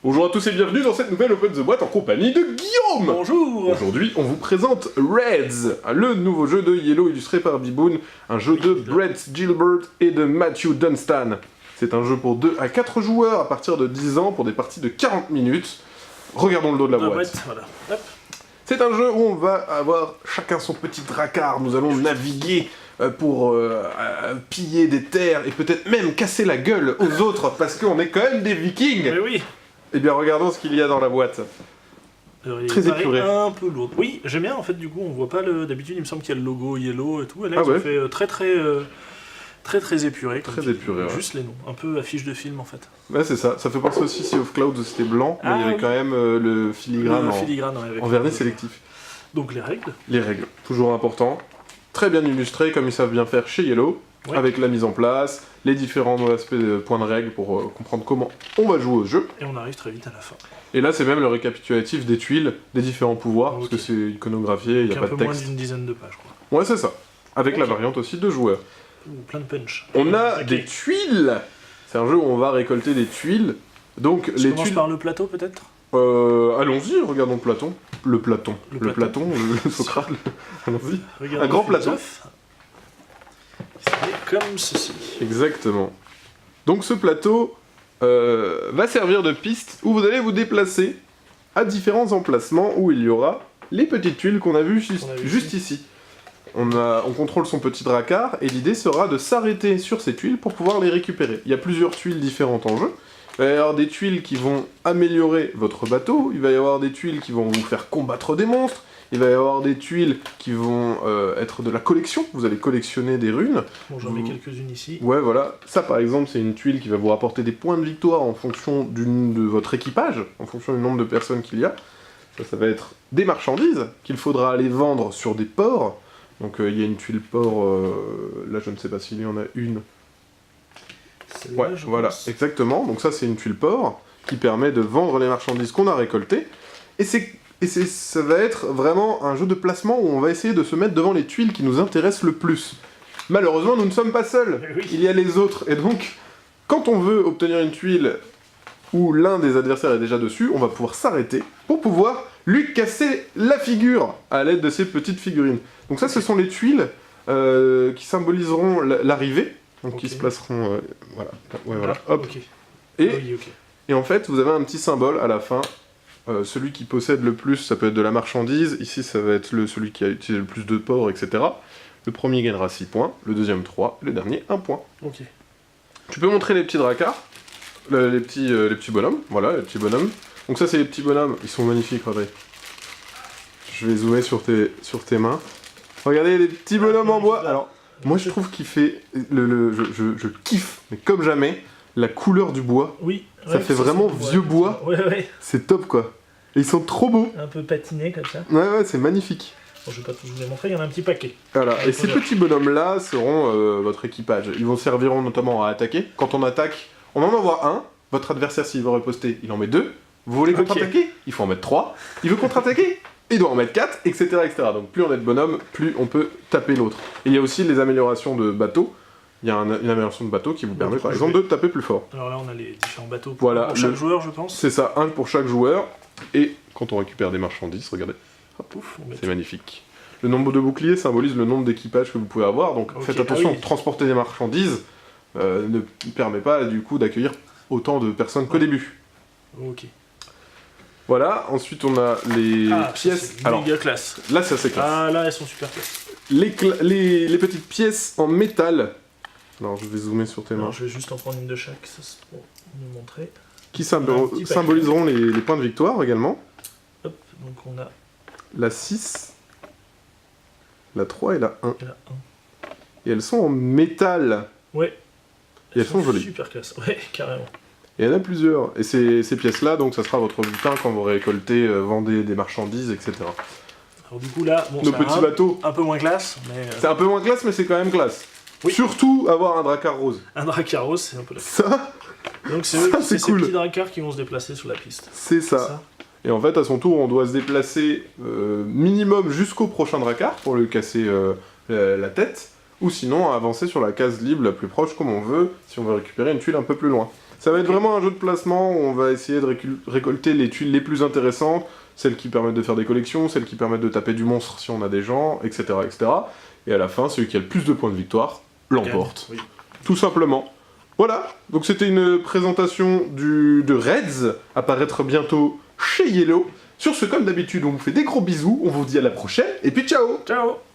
Bonjour à tous et bienvenue dans cette nouvelle Open the Boîte en compagnie de Guillaume. Bonjour. Aujourd'hui, on vous présente Reds, le nouveau jeu de Yellow illustré par Biboon, un jeu de Brett Gilbert et de Matthew Dunstan. C'est un jeu pour 2 à 4 joueurs à partir de 10 ans pour des parties de 40 minutes. Regardons le dos de la boîte. Voilà. Hop. C'est un jeu où on va avoir chacun son petit dracard, nous allons naviguer pour piller des terres et peut-être même casser la gueule aux autres parce qu'on est quand même des vikings. Mais oui. Eh bien regardons ce qu'il y a dans la boîte. Alors, il Très paraît épuré. un peu lourd. Oui, j'aime bien en fait, du coup, on voit pas le. D'habitude, il me semble qu'il y a le logo Yellow et tout, et là, Ah ils ont ouais. fait très épuré. Comme Très tu dis. épuré, ouais. Juste les noms, un peu affiche de film en fait. Ouais, c'est ça. Ça fait penser aussi Sea of Clouds où c'était blanc, mais il y avait oui. quand même le filigrane, Le en, filigrane, ouais, avec en vernis sélectif. Donc les règles. Les règles, toujours important. Très bien illustré, comme ils savent bien faire chez Yellow, Ouais. avec la mise en place, les différents aspects de points de règles pour comprendre comment on va jouer au jeu. Et on arrive très vite à la fin. Et là, c'est même le récapitulatif des tuiles, des différents pouvoirs, Ok. parce que c'est iconographié, il n'y a Donc pas un de peu moins texte. d'une dizaine de pages, quoi. Ouais, c'est ça. Avec la Ok. variante aussi de joueurs. Ouh, plein de punch. On a Ok. des tuiles. C'est un jeu où on va récolter des tuiles. Donc, Je les commence tuiles. par le plateau peut-être. Allons-y, regardons Platon. Le Platon. Le Le Platon, le Socrate. Allons-y. Regardez Un grand le plateau. philosophe. C'est comme ceci. Exactement. Donc ce plateau va servir de piste où vous allez vous déplacer à différents emplacements où il y aura les petites tuiles qu'on a vues juste ici. On contrôle son petit dracard et l'idée sera de s'arrêter sur ces tuiles pour pouvoir les récupérer. Il y a plusieurs tuiles différentes en jeu. Il va y avoir des tuiles qui vont améliorer votre bateau, il va y avoir des tuiles qui vont vous faire combattre des monstres, il va y avoir des tuiles qui vont être de la collection, vous allez collectionner des runes. Bon, j'en mets quelques-unes ici. Ouais, voilà. Ça, par exemple, c'est une tuile qui va vous rapporter des points de victoire en fonction de votre équipage, en fonction du nombre de personnes qu'il y a. Ça va être des marchandises qu'il faudra aller vendre sur des ports. Donc, il y a une tuile port, là, je ne sais pas s'il y en a une. Celle-là, Ouais, je voilà, pense. exactement. Donc ça, c'est une tuile port qui permet de vendre les marchandises qu'on a récoltées. Ça va être vraiment un jeu de placement où on va essayer de se mettre devant les tuiles qui nous intéressent le plus. Malheureusement, nous ne sommes pas seuls. Oui. Il y a les autres. Et donc, quand on veut obtenir une tuile où l'un des adversaires est déjà dessus, on va pouvoir s'arrêter pour pouvoir lui casser la figure à l'aide de ces petites figurines. Donc ça, ce sont les tuiles qui symboliseront l'arrivée. Donc qui Ok. se placeront... voilà. Ouais, voilà. Hop. Ok. Et, Oui, ok. et en fait, vous avez un petit symbole à la fin. Celui qui possède le plus, ça peut être de la marchandise. Ici, ça va être celui qui a utilisé le plus de ports, etc. Le premier gagnera 6 points, le deuxième 3, le dernier 1 point. Ok. Tu peux montrer les petits dracards, les petits bonhommes, voilà, les petits bonhommes. Donc ça, c'est les petits bonhommes, ils sont magnifiques, Audrey. Je vais zoomer sur tes mains. Regardez les petits bonhommes en bois. Alors, moi, je trouve qu'il fait... je kiffe, mais comme jamais, la couleur du bois. Oui. Ça fait vraiment vieux bois. Ouais. C'est top, quoi. Et ils sont trop beaux. Un peu patiné comme ça. Ouais, c'est magnifique. Bon, je vais pas tous vous les montrer, il y en a un petit paquet. Voilà, Ouais, et ces faut petits bonhommes-là seront votre équipage. Ils vous serviront notamment à attaquer. Quand on attaque, on en envoie un. Votre adversaire, s'il veut riposter, il en met 2. Vous voulez Ok. contre-attaquer? Il faut en mettre 3. Il veut contre-attaquer? Il doit en mettre 4, etc., etc. Donc plus on est de bonhomme, plus on peut taper l'autre. Et il y a aussi les améliorations de bateau. Il y a une amélioration de bateau qui vous permet, par exemple, de taper plus fort. Alors là, on a les différents bateaux Voilà, pour chaque joueur, je pense. C'est ça, un pour chaque joueur. Et quand on récupère des marchandises, regardez, Pouf, on met c'est magnifique. Le nombre de boucliers symbolise le nombre d'équipages que vous pouvez avoir, donc Ok, faites attention, ah oui. transporter des marchandises ne permet pas du coup d'accueillir autant de personnes qu'au début. Ok. Voilà, ensuite on a les Ah, pièces. c'est Alors méga classe. là c'est assez classe. Ah, là, elles sont super classe. Les petites pièces en métal. Alors je vais zoomer sur tes mains. Alors, je vais juste en prendre une de chaque, ça c'est pour nous montrer. Qui un petit paquet. symboliseront les points de victoire également. Hop, donc on a La 6, la 3 et la 1. là un. Et elles sont en métal. Ouais. Et elles sont jolies. Super classe, ouais, carrément. Et il y en a plusieurs. Et ces pièces-là, donc ça sera votre butin quand vous récoltez, vendez des marchandises, etc. Alors du coup là, bon, Nos c'est petits bateaux. un peu moins classe, mais C'est un peu moins classe, mais c'est quand même classe. Oui. Surtout avoir un dracard rose. un dracaros, c'est un peu la... Ça, Donc c'est Ça, eux, c'est c'est cool. ces petits dracars qui vont se déplacer sur la piste. c'est C'est ça. Et en fait, à son tour, on doit se déplacer minimum jusqu'au prochain dracard pour lui casser la tête. Ou sinon, avancer sur la case libre la plus proche comme on veut, si on veut récupérer une tuile un peu plus loin. Ça va être vraiment un jeu de placement où on va essayer de récolter les tuiles les plus intéressantes, celles qui permettent de faire des collections, celles qui permettent de taper du monstre si on a des gens, etc. etc. Et à la fin, celui qui a le plus de points de victoire l'emporte. Oui. Tout simplement. Voilà, donc c'était une présentation de Reds, apparaître bientôt chez Yellow. Sur ce, comme d'habitude, on vous fait des gros bisous, on vous dit à la prochaine, et puis ciao! Ciao!